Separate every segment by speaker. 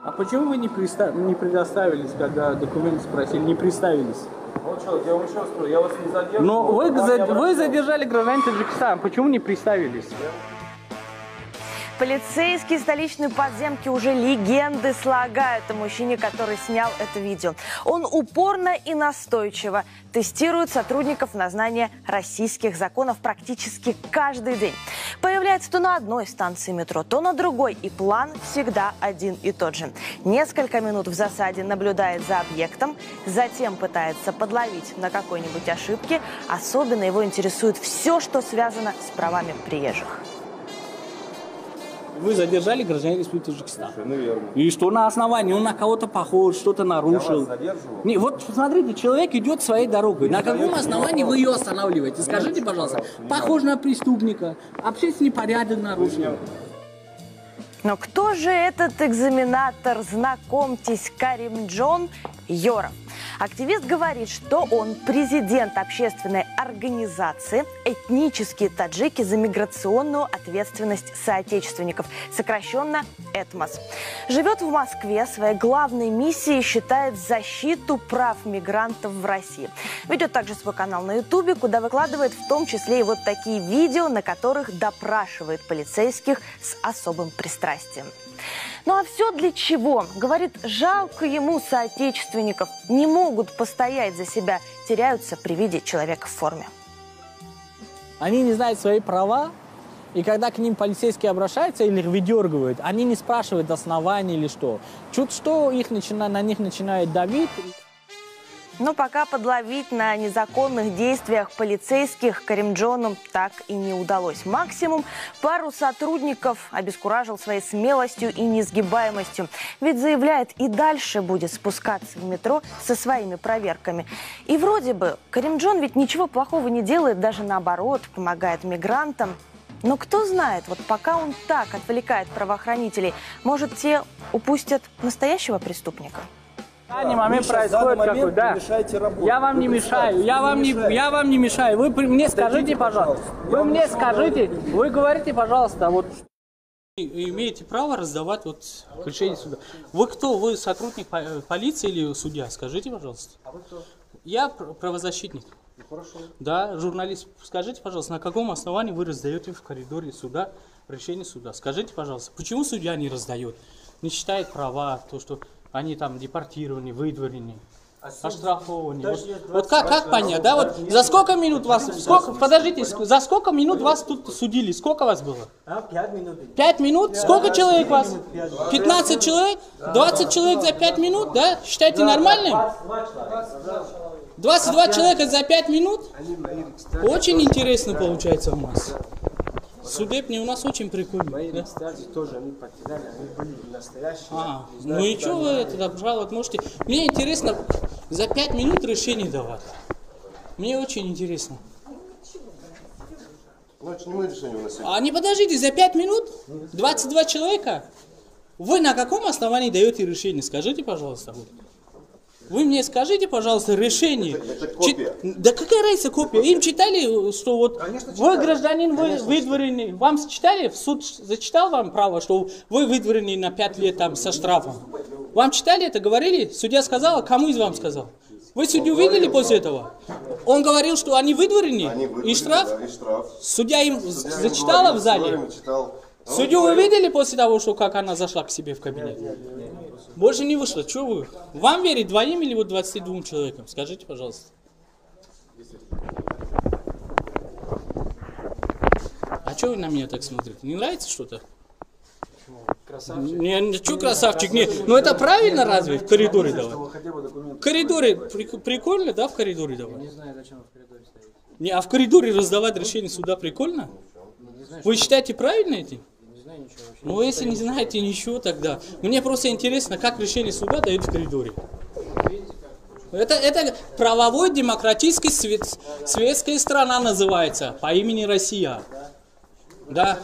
Speaker 1: А почему вы не предоставились, когда документы спросили, не представились?
Speaker 2: Ну что, я вам еще раз говорю, я вас не задерживаю.
Speaker 1: Но вы задержали гражданина Таджикистана, почему не представились?
Speaker 3: Полицейские столичной подземки уже легенды слагают о мужчине, который снял это видео. Он упорно и настойчиво тестирует сотрудников на знание российских законов практически каждый день. Появляется то на одной станции метро, то на другой, и план всегда один и тот же. Несколько минут в засаде наблюдает за объектом, затем пытается подловить на какой-нибудь ошибке. Особенно его интересует все, что связано с правами приезжих.
Speaker 1: Вы задержали гражданина Республики Таджикистан.
Speaker 2: Совершенно верно.
Speaker 1: И что на основании? Он на кого-то похож, что-то нарушил.
Speaker 2: Я вас задерживаю.
Speaker 1: Не, вот смотрите, человек идет своей дорогой. На каком основании вы ее останавливаете? Скажите, пожалуйста. Похож на преступника, общественный порядок нарушил.
Speaker 3: Но кто же этот экзаменатор? Знакомьтесь, Каримджон Йоров. Активист говорит, что он президент общественной организации «Этнические таджики за миграционную ответственность соотечественников», сокращенно «Этмос». Живет в Москве, своей главной миссией считает защиту прав мигрантов в России. Ведет также свой канал на Ютубе, куда выкладывает в том числе и вот такие видео, на которых допрашивает полицейских с особым пристрастием. Ну а все для чего? Говорит, жалко ему соотечественников, не могут постоять за себя, теряются при виде человека в форме.
Speaker 1: Они не знают свои права, и когда к ним полицейские обращаются или их выдергивают, они не спрашивают оснований или что. Чуть что на них начинает давить.
Speaker 3: Но пока подловить на незаконных действиях полицейских Каримджону так и не удалось. Максимум пару сотрудников обескуражил своей смелостью и несгибаемостью. Ведь заявляет, и дальше будет спускаться в метро со своими проверками. И вроде бы Каримджон ведь ничего плохого не делает, даже наоборот, помогает мигрантам. Но кто знает, вот пока он так отвлекает правоохранителей, может, те упустят настоящего преступника?
Speaker 1: В данный момент происходит какой, да. Я вам не мешаю, я вам не мешаю. Вы мне скажите, пожалуйста. Вы мне скажите, вы говорите, пожалуйста, вот. Имеете право раздавать вот решение суда. Вы кто? Вы сотрудник полиции или судья? Скажите, пожалуйста.
Speaker 2: А вы кто?
Speaker 1: Я правозащитник.
Speaker 2: Хорошо.
Speaker 1: Да, журналист. Скажите, пожалуйста, на каком основании вы раздаете в коридоре суда решение суда? Скажите, пожалуйста, почему судья не раздает? Не считает права, то, что они там депортированы, выдворены, оштрафованы. Вот как понять, да? Вот за сколько минут вас, подождите, за сколько минут вас тут судили? Сколько вас было?
Speaker 4: 5 минут.
Speaker 1: 5 минут? Сколько человек вас? 15 человек? 20 человек за 5 минут, да? Считаете нормальным? 22 человека за 5 минут? Очень интересно получается у нас. Судебный у нас очень прикольный. Да?
Speaker 4: Тоже они потеряли, они были настоящие.
Speaker 1: Ну и что вы это жаловать можете? Мне интересно за 5 минут решение давать. Мне очень интересно.
Speaker 2: Значит, не мы решение выносили.
Speaker 1: А не подождите, за 5 минут? 22 человека? Вы на каком основании даете решение? Скажите, пожалуйста. Вы мне скажите, пожалуйста, решение.
Speaker 2: Это копия.
Speaker 1: Да какая разница копия? Им читали, что вот вы гражданин, вы выдворены. Вам читали? Суд зачитал вам право, что вы выдворены на 5 лет там со штрафом? Вам читали это, говорили? Судья сказал, кому из вам сказал? Вы судью видели после этого? Он говорил, что они выдворены? И штраф?
Speaker 2: Да, и штраф.
Speaker 1: Судья им зачитала в зале? Судью вы видели после того, что как она зашла к себе в кабинет? Больше не вышло. Что вы? Вам верить двоим или вот 22 человекам? Скажите, пожалуйста. А что вы на меня так смотрите? Не нравится что-то?
Speaker 4: Красавчик.
Speaker 1: Не, что красавчик? Не. Ну это правильно разве? В коридоре давать? В коридоре прикольно, да, в коридоре давать?
Speaker 4: Не знаю, зачем в коридоре стоит.
Speaker 1: Не, а в коридоре раздавать решение суда прикольно? Вы считаете правильно это?
Speaker 4: Не знаю ничего вообще.
Speaker 1: Ну, если не знаете ничего, тогда. Мне просто интересно, как решение суда дают в коридоре. Это правовой демократический светская страна называется, по имени Россия. Да.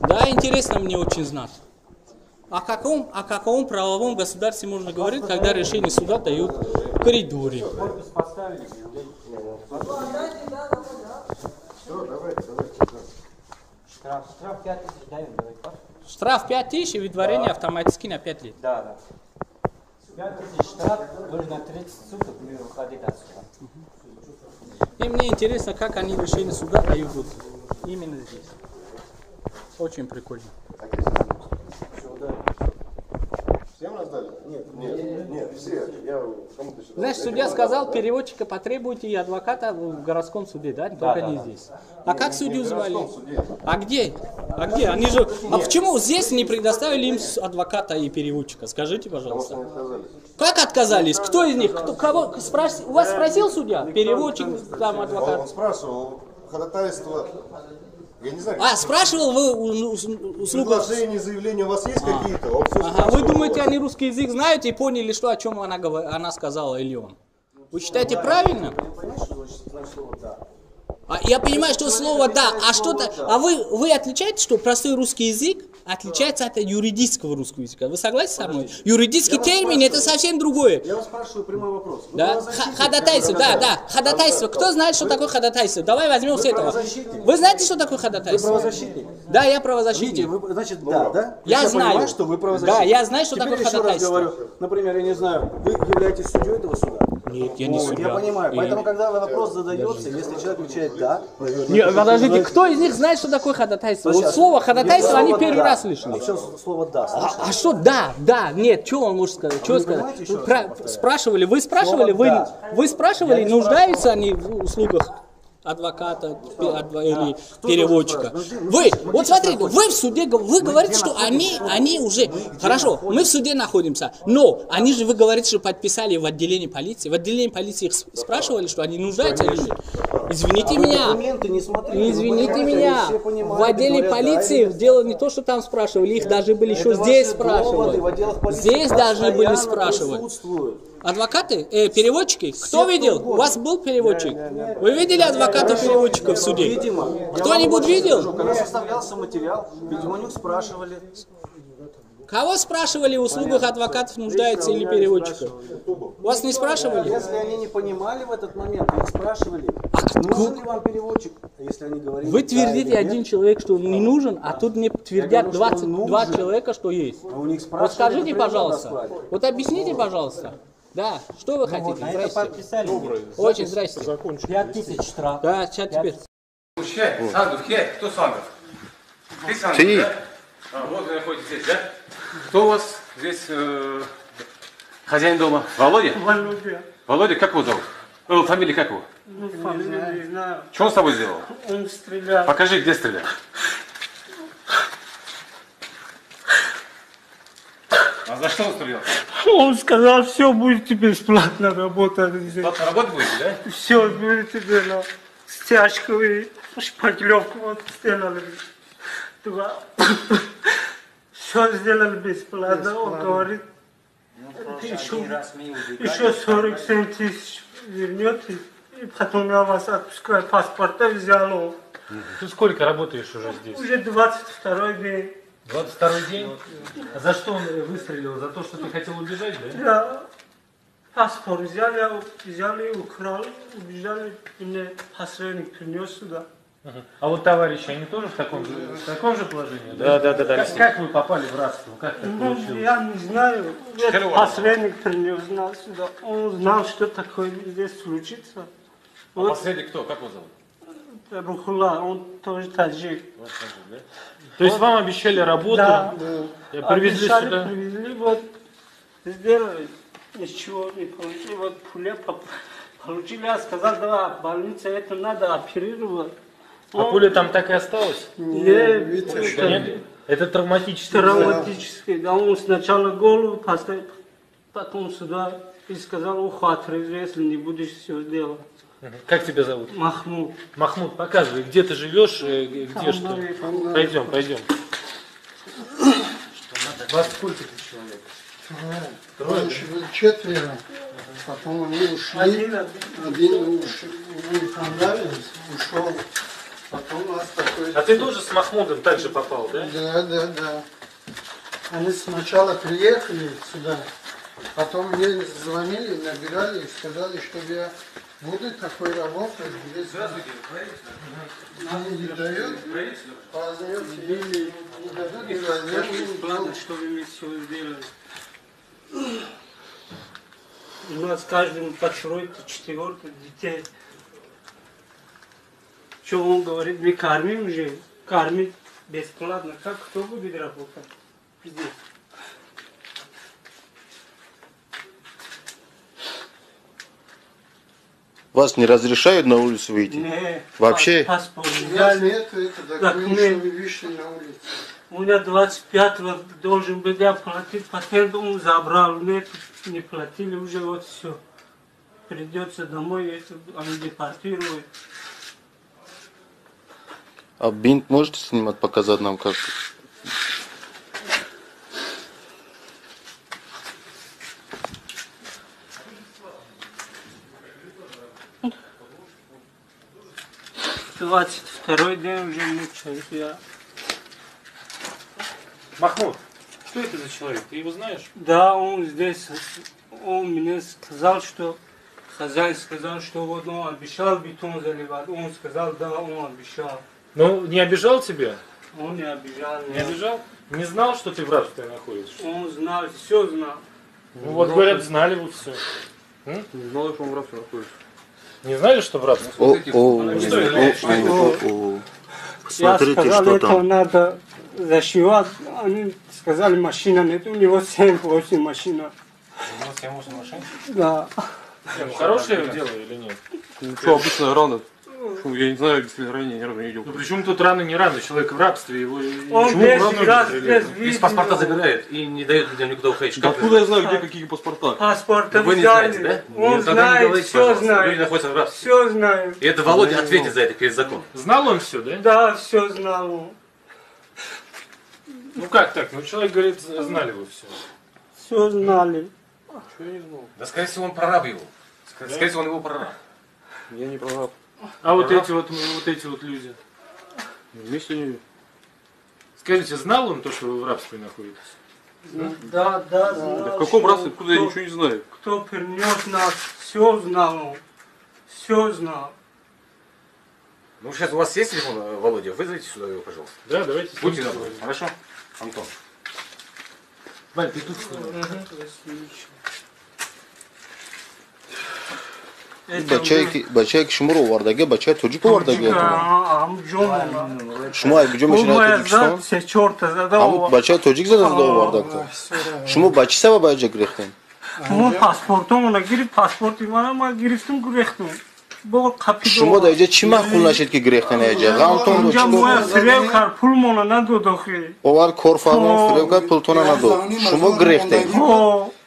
Speaker 1: Да, интересно мне очень знать. О каком правовом государстве можно говорить, когда решение суда дают в коридоре?
Speaker 4: Штраф 5000 даем, давай, паш.
Speaker 1: Штраф 5000 и выдворение автоматически на 5 лет.
Speaker 4: Да. 5000 штраф, нужно 30 суток и выходить отсюда.
Speaker 1: И мне интересно, как они решение суда дают вот именно здесь. Очень прикольно.
Speaker 2: Всем раздали? Нет, все. Я кому-то еще
Speaker 1: Значит, судья сказал, переводчика потребуйте и адвоката в городском суде, да? Только не здесь. А как судью звали? А где? А где? Они же... А почему здесь не предоставили им адвоката и переводчика? Скажите, пожалуйста. Как отказались? Кто из них? Кого? У вас спросил судья? Переводчик, там, адвокат?
Speaker 2: Он спрашивал, ходатайство... Я не знаю,
Speaker 1: Спрашивал вы услугу...
Speaker 2: предложения, заявления у вас есть какие-то? Он всё
Speaker 1: Ага, вы
Speaker 2: спрашивал
Speaker 1: думаете,
Speaker 2: у вас.
Speaker 1: они русский язык знают и поняли, что, о чем она сказала или он? Вы считаете правильно? Я понимаю, что слово «да», а что-то... А вы отличаете, что простой русский язык отличается от юридического русского языка? Вы согласны со мной? Юридический термин — это совсем другое.
Speaker 5: Я вас спрашиваю прямой вопрос. Вы
Speaker 1: Да?
Speaker 5: правозащитник,
Speaker 1: Ходатайство,
Speaker 5: как вы
Speaker 1: да. Ходатайство. Кто знает, что такое ходатайство? Давай возьмем с этого.
Speaker 5: правозащитник.
Speaker 1: Вы знаете, что такое ходатайство?
Speaker 5: правозащитник.
Speaker 1: Да, я
Speaker 5: Видите,
Speaker 1: правозащитник.
Speaker 5: вы, значит, да?
Speaker 1: Я знаю.
Speaker 5: Понимаю, что вы правозащитник.
Speaker 1: Да, я знаю, что
Speaker 5: Теперь
Speaker 1: такое
Speaker 5: еще раз
Speaker 1: ходатайство.
Speaker 5: говорю, например, я не знаю, вы являетесь судьей этого суда?
Speaker 1: Нет, я не
Speaker 5: Вот,
Speaker 1: судья.
Speaker 5: я понимаю. Поэтому, когда вопрос задается, если человек отвечает «да», наверное,
Speaker 1: Нет, подождите, кто из них знает, что такое ходатайство? Вот слово ходатайство они первый раз слышали.
Speaker 5: Все слово «да».
Speaker 1: А что да, нет, что он может сказать? Что сказать? Спрашивали, вы спрашивали, вы спрашивали, нуждаются они в услугах адвоката или переводчика? Вы, вот смотрите, вы в суде, вы говорите, что они уже, хорошо, мы в суде находимся, но они же, вы говорите, что подписали в отделении полиции. В отделении полиции их спрашивали, что они нуждаются или нет? Извините меня.
Speaker 5: Документы не смотрели.
Speaker 1: Извините
Speaker 5: вы понимаете,
Speaker 1: меня,
Speaker 5: они все понимают,
Speaker 1: в отделе
Speaker 5: говорят,
Speaker 1: полиции
Speaker 5: да,
Speaker 1: дело не то, что там спрашивали, их даже были еще
Speaker 5: это
Speaker 1: здесь
Speaker 5: ваши доводы в
Speaker 1: спрашивали.
Speaker 5: отделах полиции
Speaker 1: Здесь должны были
Speaker 5: постоянно
Speaker 1: спрашивать.
Speaker 5: присутствуют.
Speaker 1: Адвокаты? Переводчики? Кто видел? У вас был переводчик? Вы видели адвоката-переводчика в суде?
Speaker 5: Видимо.
Speaker 1: Кто-нибудь видел?
Speaker 5: Когда составлялся материал, видимо, у них спрашивали.
Speaker 1: Кого спрашивали в услугах адвокатов, нуждается или переводчика? Вас не спрашивали?
Speaker 5: Если они не понимали в этот момент, их спрашивали, нужен ли вам переводчик? А если они говорили,
Speaker 1: Вы
Speaker 5: да
Speaker 1: твердите
Speaker 5: или нет,
Speaker 1: один человек, что не нужен, а тут мне твердят
Speaker 5: говорю, что
Speaker 1: 22
Speaker 5: нужен.
Speaker 1: человека, что есть.
Speaker 5: а у них
Speaker 1: Вот
Speaker 5: спрашивали,
Speaker 1: скажите,
Speaker 5: это прямо
Speaker 1: пожалуйста,
Speaker 5: назвали.
Speaker 1: вот объясните, пожалуйста. Да, что вы хотите? Здрасте. Очень здрасте.
Speaker 4: 5000 штраф.
Speaker 1: Да, сейчас теперь.
Speaker 6: Сандов, кто Сандов? Ты Сандов, да? Вот вы находитесь здесь, да? Кто у вас здесь хозяин дома? Володя?
Speaker 7: Володя.
Speaker 6: Володя, как его зовут? Фамилия как его?
Speaker 7: Ну, фамилию не знаю.
Speaker 6: Что он с тобой сделал?
Speaker 7: Он стрелял.
Speaker 6: Покажи, где стрелял. А за что он стрелял?
Speaker 7: Он сказал, все, будете бесплатно работать здесь.
Speaker 6: Платно работать будете, да?
Speaker 7: Все, будете делать. Стяжку и шпаклевку вот сделали. Все сделали бесплатно. Он говорит, еще 47 тысяч вернете. И потом я вас отпускаю. Паспорта взял.
Speaker 8: Ты сколько работаешь уже здесь?
Speaker 7: Уже 22 день.
Speaker 8: 22-й день? А за что он выстрелил? За то, что ты хотел убежать, да?
Speaker 7: Да. Паспорт взяли, украли, убежали, и мне посредник принес сюда.
Speaker 8: А вот товарищи, они тоже в таком же положении?
Speaker 6: Да.
Speaker 8: Как вы попали в рабство? Как так
Speaker 7: Ну,
Speaker 8: получилось?
Speaker 7: я не знаю. Этот посредник принес нас сюда. Он знал, что такое здесь случится.
Speaker 6: А
Speaker 7: Вот
Speaker 6: последний кто? Как его зовут?
Speaker 7: Рухула, он тоже таджик.
Speaker 8: То есть вам обещали работу,
Speaker 7: Да.
Speaker 8: привезли
Speaker 7: Обещали,
Speaker 8: сюда?
Speaker 7: привезли, вот, сделали. Ничего не получили. Вот пуля получили. Я сказал, да, в больнице это надо оперировать.
Speaker 8: А пуля там так и осталась?
Speaker 7: Нет,
Speaker 8: Нет? Это травматический.
Speaker 7: травматический. Да, он сначала голову поставил, потом сюда и сказал, ухо отрежу, если не будешь все делать.
Speaker 8: Как тебя зовут?
Speaker 7: Махмуд.
Speaker 8: Махмуд, показывай, где ты живешь, где что. Пойдем. Вас сколько ты человек?
Speaker 9: Раньше было 4, потом они ушли. Один ушел, не понравилось, ушел. Потом у нас такой...
Speaker 8: А ты тоже с Махмудом также попал, да?
Speaker 9: Да. Они сначала приехали сюда, потом мне звонили, набирали и сказали, чтобы я Будет такой работать, здесь деньги дают, позовете, не дадут, и
Speaker 7: Ладно, что вы все сделали. У нас каждому по тройке, четверка детей. Что он говорит, мы кормим же, кормить бесплатно. Как кто будет работать здесь?
Speaker 2: Вас не разрешают на улицу выйти?
Speaker 7: Не,
Speaker 2: Вообще?
Speaker 7: паспорт
Speaker 9: у
Speaker 7: не
Speaker 9: вас
Speaker 7: дали.
Speaker 9: нет, это документ, что вы вышли на улицу.
Speaker 7: У меня 25-го должен был я платить, патент он забрал, нет, не платили уже, вот все. Придется домой, это они депортируют.
Speaker 2: А бинт можете снимать, показать нам как?
Speaker 7: Двадцать второй день уже мучаюсь я.
Speaker 8: Махмуд, что это за человек? Ты его знаешь?
Speaker 7: Да, он здесь, он мне сказал, что хозяин сказал, что вот он обещал бетон заливать. Он сказал, да, он обещал.
Speaker 8: Ну, не обижал тебя?
Speaker 7: Он не обижал.
Speaker 8: Не обижал? Не знал, что ты в рабстве находишься?
Speaker 7: Он знал, все знал.
Speaker 8: Ну вот говорят, знали вы все.
Speaker 5: Не знал, что он в рабстве находится.
Speaker 8: Не знали, что в рабстве?
Speaker 7: Я сказал, это надо зашивать. Они сказали, машина нет. У него 7-8 машин.
Speaker 8: У 7-8 машин?
Speaker 7: Да.
Speaker 8: Ну, хорошее дело или нет?
Speaker 5: Ну что, обычно рано. Я не знаю, если ранее ни разу не видел.
Speaker 8: Ну причем тут рано, не рано, человек в рабстве, его...
Speaker 7: Он
Speaker 8: Почему
Speaker 7: 10 раз здесь
Speaker 6: Из паспорта забирают и не дают людям никуда уходить.
Speaker 5: Да откуда я знаю, где какие паспорта?
Speaker 7: Паспорта
Speaker 6: Вы не
Speaker 7: взяли.
Speaker 6: знаете, да?
Speaker 7: Он
Speaker 6: Тогда не
Speaker 7: знает,
Speaker 6: говорите,
Speaker 7: все
Speaker 6: пожалуйста. Люди
Speaker 7: знает.
Speaker 6: находятся в рабстве.
Speaker 7: Все знает.
Speaker 6: И это Володя ответит за это перед законом.
Speaker 8: Знал он все, да?
Speaker 7: Да, все знал он.
Speaker 8: Ну как так? Ну человек говорит, знали вы все.
Speaker 7: Все знали.
Speaker 6: Да, скорее всего, он прораб его. Скорее всего, он его прораб.
Speaker 5: Я не прав.
Speaker 8: А вот эти вот люди?
Speaker 5: Вместе
Speaker 8: Скажите, знал он то, что вы в рабстве находитесь?
Speaker 7: Да, знал.
Speaker 5: в каком
Speaker 7: что
Speaker 5: рабстве, откуда я
Speaker 7: кто-
Speaker 5: ничего не знаю.
Speaker 7: Кто принес нас, все знал он. Все знал.
Speaker 6: Ну, сейчас у вас есть телефон, Володя? Вызовите сюда его, пожалуйста.
Speaker 8: Да, давайте.
Speaker 6: Будьте добры. Хорошо? Антон.
Speaker 8: Валь, ты тут с ним.
Speaker 2: Бачай Шумуру вардаге, бачай Тоджику вардаге. Шума гуджо машина Тоджикистан.
Speaker 7: Все черта задал.
Speaker 2: Ам бачай Тоджик задан до вардагта. Шума бачи саба бачай грехтен.
Speaker 7: Мон паспортом гирифт, паспорти манам гирифтум грехтум. Бо капидо.
Speaker 2: Шума да иҷа чӣ махкул нашед ки грехтен аҷа? Ғамтон до
Speaker 7: Инҷа моя
Speaker 2: чӣ?
Speaker 7: фиревкар пулмона надодохи.
Speaker 2: Овар корфармон фиревкар пултона надод. Шума грехтен.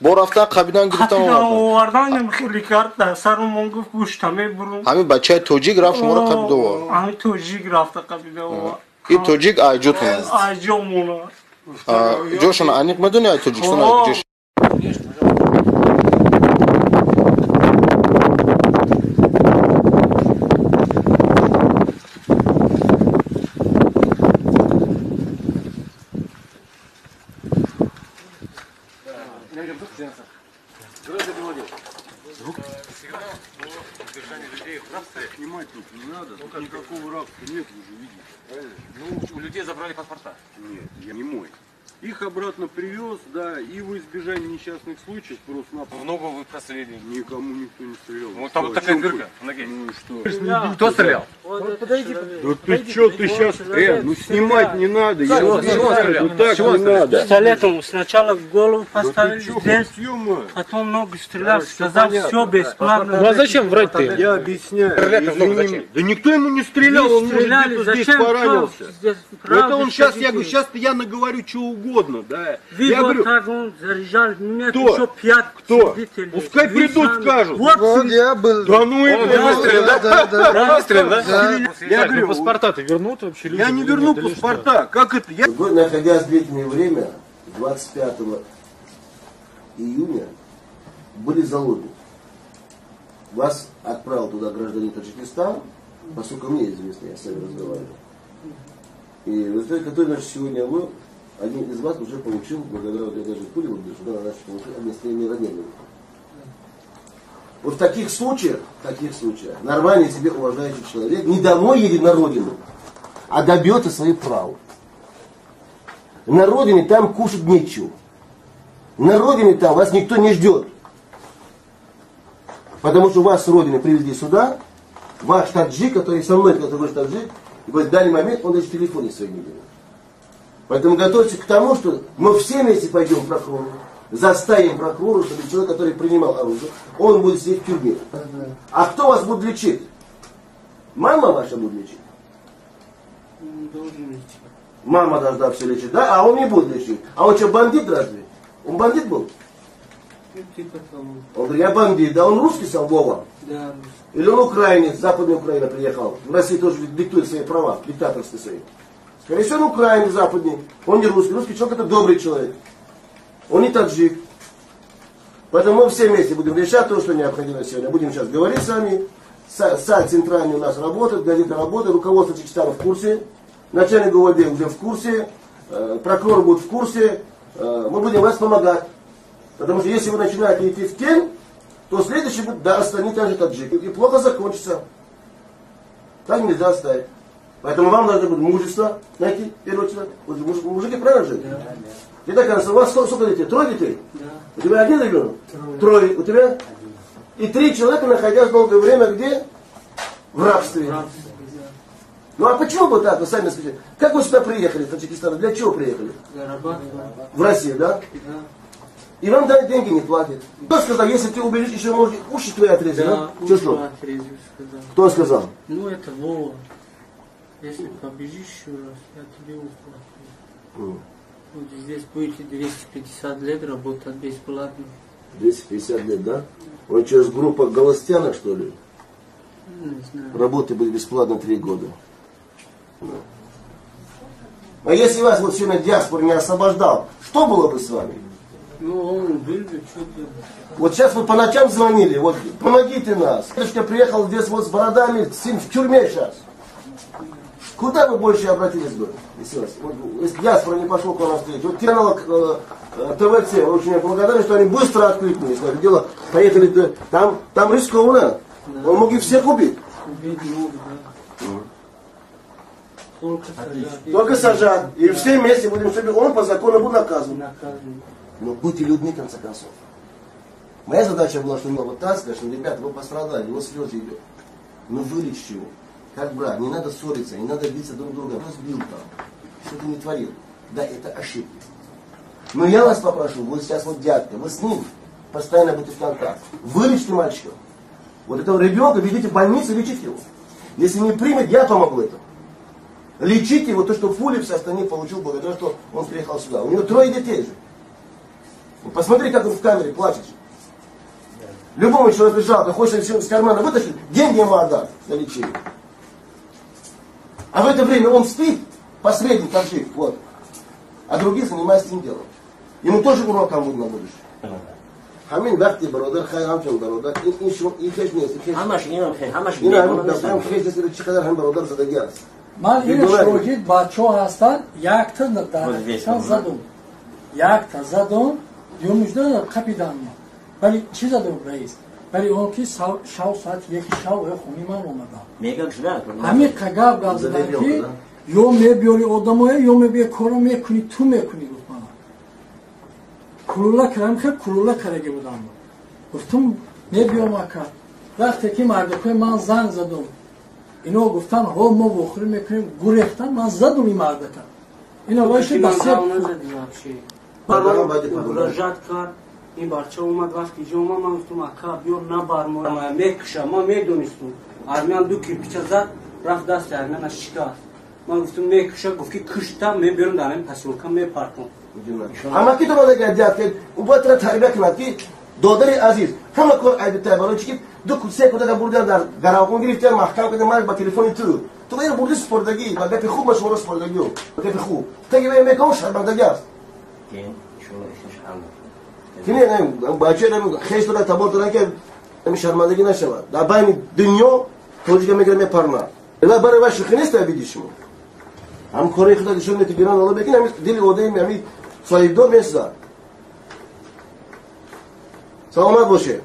Speaker 2: Бо рафтан қабидан гирифтан
Speaker 7: Капида
Speaker 2: овардан.
Speaker 7: овардан хеле карда сарумон гуфт гӯшта мебурум.
Speaker 2: Ҳамин бачаи тоҷик рафт шуморо қабида овард.
Speaker 7: Ами тоҷик рафта капида овард.
Speaker 2: И тоҷик айҷотона.
Speaker 7: Айҷомона.
Speaker 2: ҷошона аниқ медони ай Тоҷикистон ай куҷош?
Speaker 5: Снимать тут не надо, тут никакого рабства нет, вы же видите, правильно?
Speaker 6: Ну, у людей забрали паспорта.
Speaker 5: Нет, я не мой. Их обратно привез, да, и во избежание несчастных случаев просто-напросто.
Speaker 6: В ногу вы прострелили.
Speaker 5: Никому никто не стрелял.
Speaker 6: Вот там вот такая дырка в ноге.
Speaker 5: Ну и что?
Speaker 6: Кто стрелял?
Speaker 5: Да ты что, ты сейчас, ну снимать не надо, я
Speaker 6: Чего?
Speaker 5: не
Speaker 6: Чего
Speaker 5: знаю,
Speaker 6: стрелял?
Speaker 5: ну так
Speaker 6: Чего
Speaker 5: не
Speaker 6: стрелял?
Speaker 5: надо.
Speaker 7: Пистолетом сначала голову
Speaker 5: Да
Speaker 7: поставили
Speaker 5: ты что,
Speaker 7: здесь,
Speaker 5: съема?
Speaker 7: потом ногу стрелял, сказал, все бесплатно.
Speaker 8: Ну а зачем врать-то?
Speaker 5: Я объясняю,
Speaker 6: Стрелял в ногу
Speaker 5: извини.
Speaker 6: зачем?
Speaker 5: Да никто ему не стрелял, он может
Speaker 7: Стреляли,
Speaker 5: где-то здесь
Speaker 7: зачем?
Speaker 5: поранился.
Speaker 7: Здесь
Speaker 5: Ну, это
Speaker 7: правда
Speaker 5: он сейчас, я
Speaker 7: скажите.
Speaker 5: говорю, сейчас я наговорю что угодно, да.
Speaker 7: Вы
Speaker 5: Я
Speaker 7: вот
Speaker 5: говорю,
Speaker 7: так он заряжал, нет,
Speaker 5: Кто?
Speaker 7: еще 5
Speaker 5: Кто?
Speaker 7: свидетелей.
Speaker 5: Пускай
Speaker 7: Вы
Speaker 5: придут,
Speaker 7: сами.
Speaker 5: скажут.
Speaker 7: Вот
Speaker 9: Вот я был.
Speaker 5: да ну
Speaker 6: Он
Speaker 5: это...
Speaker 6: выстрелил, да? Выстрелил, да?
Speaker 5: Я говорю,
Speaker 8: паспорта-то вернут вообще людям?
Speaker 5: я не
Speaker 8: или
Speaker 5: верну
Speaker 8: нет, или что?
Speaker 5: паспорта, как это? Я...
Speaker 2: Вы, находясь в летнее время, 25 июня, были залоги. Вас отправил туда гражданин Таджикистана, поскольку мне известно, я с вами разговаривал. И в результате, который, значит, сегодня вы, один из вас уже получил, благодаря вот этой же пуле, вот, что она, значит, получил огнестрельное ранение. Вот в таких случаях, нормальный себе уважающий человек не домой едет на родину, а добьется своих прав. На родине там кушать нечего. На родине там вас никто не ждет. Потому что вас с родины привезли сюда, ваш таджик, который со мной, который говорит таджик, и в данный момент он даже в телефоне своей не берет. Поэтому готовьтесь к тому, что мы все вместе пойдем к прокурору, заставим прокурора, чтобы человек, который принимал оружие, он будет сидеть в тюрьме. А кто вас будет лечить? Мама ваша будет лечить? Мама должна все лечить, да? А он не будет лечить. А он что, бандит разве? Он бандит был? Он говорит, я бандит, да он русский сам, Вова?
Speaker 7: Да.
Speaker 2: Или он украинец, Западная Украина приехал. В России тоже диктует свои права, диктаторские свои. Скорее всего, он украинец западный, он не русский. Русский человек это добрый человек. Он не таджик. Поэтому мы все вместе будем решать то, что необходимо сегодня. Будем сейчас говорить с вами. Сайт центральный у нас работает, газета работает, руководство Таджикистана в курсе. Начальник ГУВД уже в курсе, прокурор будет в курсе. Мы будем вас помогать. Потому что если вы начинаете идти в тень, то следующий будет, да, станет также таджик. И плохо закончится. Так нельзя оставить. Поэтому вам нужно будет мужество найти, в первую очередь. Мужики правильно же? Да. Итак, у вас сколько детей? 3 детей? Да. У тебя 1 ребенок? 3. У тебя? И 3 человека, находясь долгое время где? В рабстве. Ну а почему бы так, вы сами скажите? Как вы сюда приехали, в Таджикистан? Для чего приехали? В Россию, да? Да. И вам даже деньги не платят. Кто сказал, если ты убежишь, еще может уши твои отрезать, да? Что? Кто сказал?
Speaker 7: Ну это Вова. Если побежишь еще раз, я тебе уплачу. Вот здесь будете 250 лет работать бесплатно.
Speaker 2: 250 лет, да? Он через группу Голостяна, что ли?
Speaker 7: Не знаю.
Speaker 2: Работы будет бесплатно 3 года. А если вас вот сегодня диаспор не освобождал, что было бы с вами?
Speaker 7: Ну, он был бы, что делать.
Speaker 2: Вот сейчас вы по ночам звонили, вот помогите нас. Я приехал здесь вот с бородами, в тюрьме сейчас. Куда вы больше обратились бы? Если диаспора не пошел к вам навстречу. Вот канал ТВЦ, очень благодарен, что они быстро откликнулись. Дело, поехали, там рискованно. Он мог их всех убить.
Speaker 7: Убить много, да.
Speaker 2: Только сажать. И все вместе будем, чтобы он по закону был наказан. Но будьте людьми, в конце концов. Моя задача была, что вот так сказать, что ребята, вы пострадали, его слезы идет. Но вылечить его. Как брат, не надо ссориться, не надо биться друг друга. Разбил там. Что ты не творил. Да, это ошибки. Но я вас попрошу, вы сейчас вот дядька, вы с ним постоянно будете в контакте. Вылечите мальчика. Вот этого ребенка ведите в больницу, лечите его. Если не примет, я помогу этому. Лечите его, то, что пули все остальные получил благодаря, что он приехал сюда. У него 3 детей же. Вот посмотри, как он в камере плачет. Любому человеку жалко, хочет с кармана вытащить, деньги ему отдать на лечение. А в это время он спит, последний таджик, вот. А другие занимаются этим делом. Ему тоже уроком будет на будущее. Хамин вахти бародар, хайам чон бародар, и хеш не есть.
Speaker 10: Хамаш не хамаш
Speaker 2: не хам хеш если чикадар хам бародар задагяс.
Speaker 11: Ман ин шоҳид бачо ҳастанд, якта дар задум. Якта задум, юмужда қапидан. Вали чи задум раис? Вали он ки шав саат яки шав хуни ман омада.
Speaker 10: Мегам шуда.
Speaker 11: Ҳамин қагав газдан ки ё мебиёри одамоя, ё мебиё коро мекунӣ, ту мекунӣ гуфтман. Кулула кардам ки кулула караги будам. Гуфтум мебиём ака. Вақте ки мардакои ман занг задум. Ино гуфтан ҳо мо вохӯрӣ мекунем, гурехтан ман задум ин мардака. Ино вайши басеб
Speaker 7: муроҷиат кард, ин бача омад вақти ҷо омад, ман гуфтум ака биёр набармоя мекуша, ма медонистум. Армян 2 кирпича зад, рафт дасти армяна шикаст. Ман гуфтум мекуша, гуфт ки кушта мебиёрам дар ин посёлка мепартам.
Speaker 2: Ама ки то мада дяд ки убатра тарбия кунад ки додари азиз ҳама кор айбитай барои чи ки 2-3 кӯдака бурдан дар гаравкун гирифтан маҳкам кардам ман ба телефони ту ин бурди спордагӣ ба гапи хуб машуро спордагио ба гапи хуб таги вай мекавон шармандагӣ аст ки не бачаам хеш дора табор доран ки шармандагӣ нашавад дар байни дунё тоҷика мегира мепарна ила барои ва шӯхӣ нест види шумо ҳам кори худа нишон ки гирон ола бекин ҳами дили одами ҳами соҳибдор месазад саломат боше.